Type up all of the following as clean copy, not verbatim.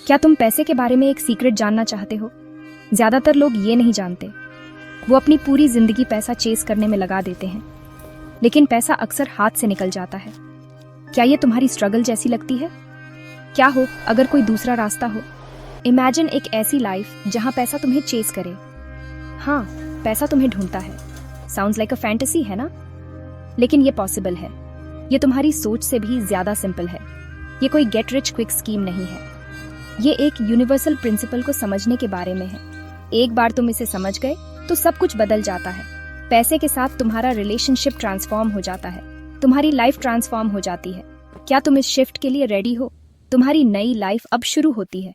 क्या तुम पैसे के बारे में एक सीक्रेट जानना चाहते हो? ज्यादातर लोग ये नहीं जानते। वो अपनी पूरी जिंदगी पैसा चेस करने में लगा देते हैं, लेकिन पैसा अक्सर हाथ से निकल जाता है। क्या ये तुम्हारी स्ट्रगल जैसी लगती है? क्या हो अगर कोई दूसरा रास्ता हो? इमेजिन एक ऐसी लाइफ जहां पैसा तुम्हें चेस करे। हाँ, पैसा तुम्हें ढूंढता है। साउंड्स लाइक अ फैंटेसी, है ना? लेकिन ये पॉसिबल है। ये तुम्हारी सोच से भी ज्यादा सिंपल है। ये कोई गेट रिच क्विक स्कीम नहीं है। ये एक यूनिवर्सल प्रिंसिपल को समझने के बारे में है। एक बार तुम इसे समझ गए तो सब कुछ बदल जाता है। पैसे के साथ तुम्हारा रिलेशनशिप ट्रांसफॉर्म हो जाता है, तुम्हारी लाइफ ट्रांसफॉर्म हो जाती है। क्या तुम इस शिफ्ट के लिए रेडी हो? तुम्हारी नई लाइफ अब शुरू होती है।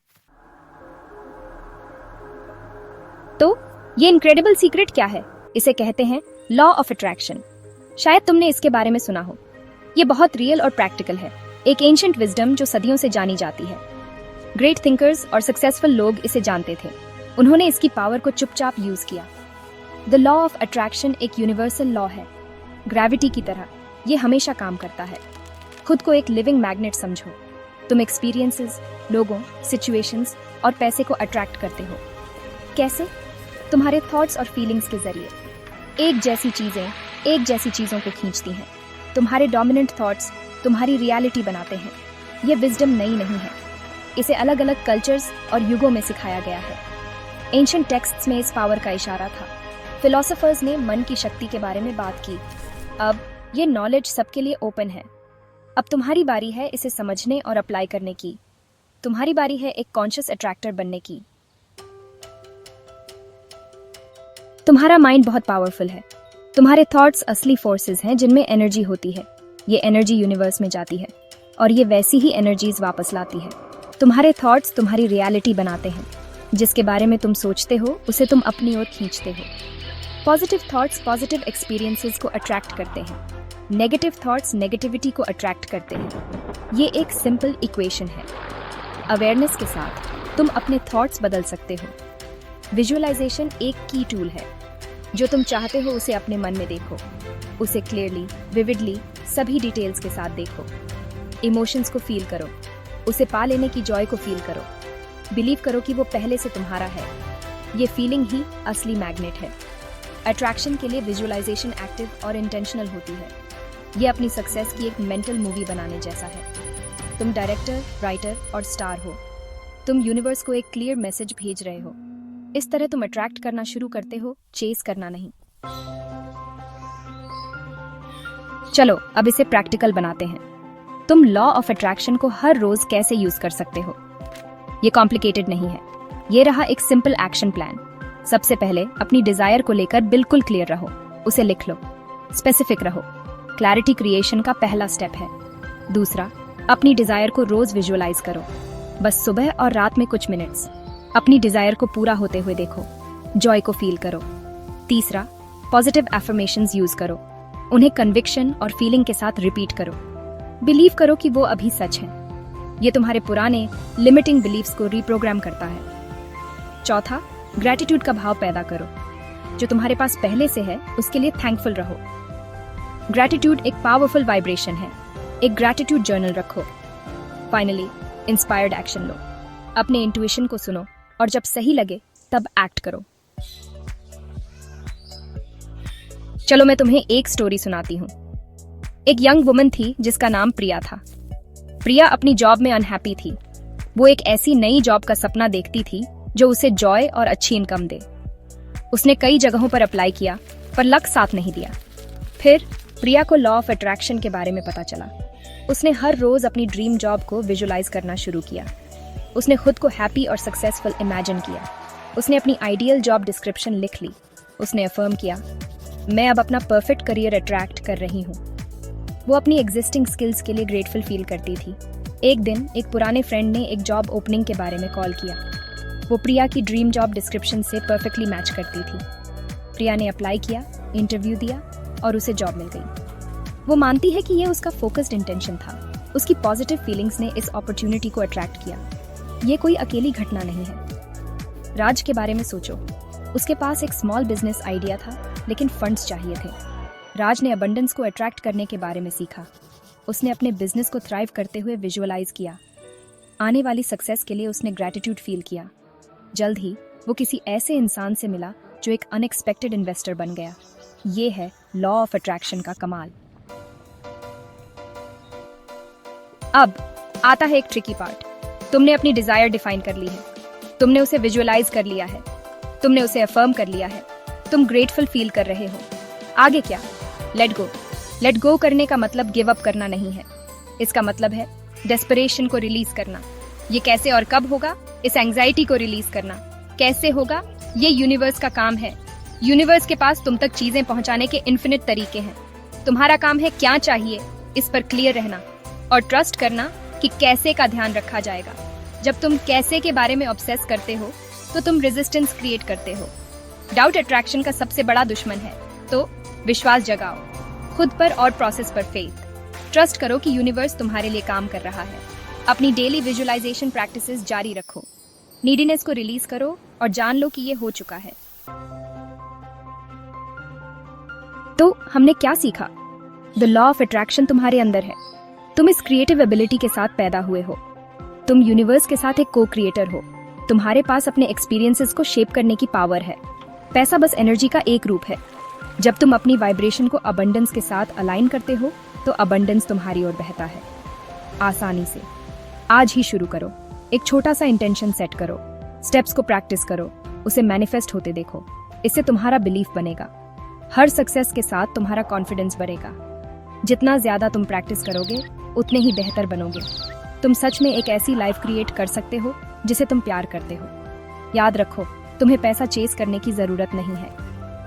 तो ये इनक्रेडिबल सीक्रेट क्या है? इसे कहते हैं लॉ ऑफ अट्रैक्शन। शायद तुमने इसके बारे में सुना हो। ये बहुत रियल और प्रैक्टिकल है, एक एंशिएंट विजडम जो सदियों से जानी जाती है। ग्रेट थिंकर्स और सक्सेसफुल लोग इसे जानते थे। उन्होंने इसकी पावर को चुपचाप यूज किया। द लॉ ऑफ अट्रैक्शन एक यूनिवर्सल लॉ है, ग्रेविटी की तरह। ये हमेशा काम करता है। खुद को एक लिविंग मैग्नेट समझो। तुम एक्सपीरियंसेस, लोगों, सिचुएशंस और पैसे को अट्रैक्ट करते हो। कैसे? तुम्हारे थॉट्स और फीलिंग्स के जरिए। एक जैसी चीजें एक जैसी चीजों को खींचती हैं। तुम्हारे डोमिनेंट थॉट्स तुम्हारी रियलिटी बनाते हैं। ये विजडम नई नहीं है। इसे अलग अलग कल्चर्स और युगों में सिखाया गया है। एंशिएंट टेक्स्ट्स में इस पावर का इशारा था। फिलोसोफर्स ने मन की शक्ति के बारे में बात की। अब ये नॉलेज सबके लिए ओपन है। अब तुम्हारी बारी है इसे समझने और अप्लाई करने की। तुम्हारी बारी है एक कॉन्शियस अट्रैक्टर बनने की। तुम्हारा माइंड बहुत पावरफुल है। तुम्हारे थॉट्स असली फोर्सेस हैं जिनमें एनर्जी होती है। ये एनर्जी यूनिवर्स में जाती है और ये वैसी ही एनर्जीज वापस लाती है। तुम्हारे थॉट्स तुम्हारी रियलिटी बनाते हैं। जिसके बारे में तुम सोचते हो उसे तुम अपनी ओर खींचते हो। पॉजिटिव थॉट्स पॉजिटिव एक्सपीरियंसेस को अट्रैक्ट करते हैं। नेगेटिव थॉट्स नेगेटिविटी को अट्रैक्ट करते हैं। ये एक सिंपल इक्वेशन है। अवेयरनेस के साथ तुम अपने थॉट्स बदल सकते हो। विजुअलाइजेशन एक की टूल है। जो तुम चाहते हो उसे अपने मन में देखो। उसे क्लियरली, विविडली, सभी डिटेल्स के साथ देखो। इमोशंस को फील करो। उसे पा लेने की जॉय को फील करो। बिलीव करो कि वो पहले से तुम्हारा है। ये फीलिंग ही असली मैग्नेट है। अट्रैक्शन के लिए विजुअलाइजेशन एक्टिव और इंटेंशनल होती है। ये अपनी सक्सेस की एक मेंटल मूवी बनाने जैसा है। तुम डायरेक्टर, राइटर और स्टार हो। तुम यूनिवर्स को एक क्लियर मैसेज भेज रहे हो। इस तरह तुम अट्रैक्ट करना शुरू करते हो, चेस करना नहीं। चलो अब इसे प्रैक्टिकल बनाते हैं। तुम लॉ ऑफ अट्रैक्शन को हर रोज कैसे यूज कर सकते हो? ये कॉम्प्लिकेटेड नहीं है। ये रहा एक सिंपल एक्शन प्लान। सबसे पहले अपनी डिजायर को लेकर बिल्कुल क्लियर रहो। उसे लिख लो। स्पेसिफिक रहो। क्लैरिटी क्रिएशन का पहला स्टेप है। दूसरा, अपनी डिजायर को रोज विजुअलाइज करो। बस सुबह और रात में कुछ मिनट्स। अपनी डिजायर को पूरा होते हुए देखो। जॉय को फील करो। तीसरा, पॉजिटिव एफर्मेशंस यूज करो। उन्हें कन्विक्शन और फीलिंग के साथ रिपीट करो। बिलीव करो कि वो अभी सच है। ये तुम्हारे पुराने लिमिटिंग बिलीव्स को रिप्रोग्राम करता है। चौथा, ग्रैटिट्यूड का भाव पैदा करो। जो तुम्हारे पास पहले से है उसके लिए थैंकफुल रहो। ग्रैटिट्यूड एक पावरफुल वाइब्रेशन है। एक ग्रैटिट्यूड जर्नल रखो। फाइनली, इंस्पायर्ड एक्शन लो। अपने इंट्यूशन को सुनो और जब सही लगे तब एक्ट करो। चलो मैं तुम्हें एक स्टोरी सुनाती हूँ। एक यंग वुमन थी जिसका नाम प्रिया था। प्रिया अपनी जॉब में अनहैप्पी थी। वो एक ऐसी नई जॉब का सपना देखती थी जो उसे जॉय और अच्छी इनकम दे। उसने कई जगहों पर अप्लाई किया पर लक साथ नहीं दिया। फिर प्रिया को लॉ ऑफ अट्रैक्शन के बारे में पता चला। उसने हर रोज अपनी ड्रीम जॉब को विजुअलाइज करना शुरू किया। उसने खुद को हैप्पी और सक्सेसफुल इमेजिन किया। उसने अपनी आइडियल जॉब डिस्क्रिप्शन लिख ली। उसने अफर्म किया, मैं अब अपना परफेक्ट करियर अट्रैक्ट कर रही हूँ। वो अपनी एग्जिस्टिंग स्किल्स के लिए ग्रेटफुल फील करती थी। एक दिन एक पुराने फ्रेंड ने एक जॉब ओपनिंग के बारे में कॉल किया। वो प्रिया की ड्रीम जॉब डिस्क्रिप्शन से परफेक्टली मैच करती थी। प्रिया ने अप्लाई किया, इंटरव्यू दिया और उसे जॉब मिल गई। वो मानती है कि ये उसका फोकस्ड इंटेंशन था। उसकी पॉजिटिव फीलिंग्स ने इस अपॉर्चुनिटी को अट्रैक्ट किया। ये कोई अकेली घटना नहीं है। राज के बारे में सोचो। उसके पास एक स्मॉल बिजनेस आइडिया था लेकिन फंड्स चाहिए थे। राज ने अबंडेंस को अट्रैक्ट करने के बारे में सीखा। उसने अपने बिजनेस को थ्राइव करते हुए विजुअलाइज किया। आने वाली सक्सेस के लिए उसने ग्रैटिट्यूड फील किया। जल्द ही वो किसी ऐसे इंसान से मिला जो एक अनएक्सपेक्टेड इन्वेस्टर बन गया। ये है लॉ ऑफ अट्रैक्शन का कमाल। अब आता है एक ट्रिकी पार्ट। तुमने अपनी डिजायर डिफाइन कर ली है, तुमने उसे विजुअलाइज कर लिया है, तुमने उसे अफर्म कर लिया है, तुम ग्रेटफुल फील कर रहे हो। आगे क्या? Let go. लेट गो करने का मतलब गिव अप करना नहीं है। इसका मतलब है डेस्परेशन को रिलीज करना। ये कैसे और कब होगा? इस एंजाइटी को रिलीज करना कैसे होगा? ये यूनिवर्स का काम है। यूनिवर्स के पास तुम तक चीजें पहुंचाने के इन्फिनिट तरीके हैं। तुम्हारा काम है क्या चाहिए इस पर क्लियर रहना और ट्रस्ट करना कि कैसे का ध्यान रखा जाएगा। जब तुम कैसे के बारे में ऑब्सेस करते हो तो तुम रेजिस्टेंस क्रिएट करते हो। डाउट अट्रैक्शन का सबसे बड़ा दुश्मन है। तो विश्वास जगाओ, खुद पर और प्रोसेस पर फेथ। ट्रस्ट करो कि यूनिवर्स तुम्हारे लिए काम कर रहा है। अपनी डेली विजुअलाइजेशन प्रैक्टिसेस जारी रखो। नीडीनेस को रिलीज करो और जान लो कि ये हो चुका है। तो हमने क्या सीखा? द लॉ ऑफ अट्रैक्शन तुम्हारे अंदर है। तुम इस क्रिएटिव एबिलिटी के साथ पैदा हुए हो। तुम यूनिवर्स के साथ एक को क्रिएटर हो। तुम्हारे पास अपने एक्सपीरियंसेस को शेप करने की पावर है। पैसा बस एनर्जी का एक रूप है। जब तुम अपनी वाइब्रेशन को अबंडेंस के साथ अलाइन करते हो तो अबंडेंस तुम्हारी ओर बहता है आसानी से। आज ही शुरू करो। एक छोटा सा इंटेंशन सेट करो, स्टेप्स को प्रैक्टिस करो, उसे मैनिफेस्ट होते देखो। इससे तुम्हारा बिलीफ बनेगा। हर सक्सेस के साथ तुम्हारा कॉन्फिडेंस बढ़ेगा। जितना ज्यादा तुम प्रैक्टिस करोगे उतने ही बेहतर बनोगे। तुम सच में एक ऐसी लाइफ क्रिएट कर सकते हो जिसे तुम प्यार करते हो। याद रखो, तुम्हें पैसा चेस करने की जरूरत नहीं है।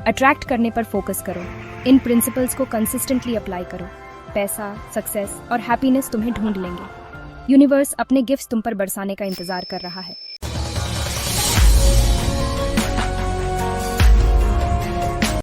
अट्रैक्ट करने पर फोकस करो। इन प्रिंसिपल्स को कंसिस्टेंटली अप्लाई करो। पैसा, सक्सेस और हैप्पीनेस तुम्हें ढूंढ लेंगे। यूनिवर्स अपने गिफ्ट्स तुम पर बरसाने का इंतजार कर रहा है।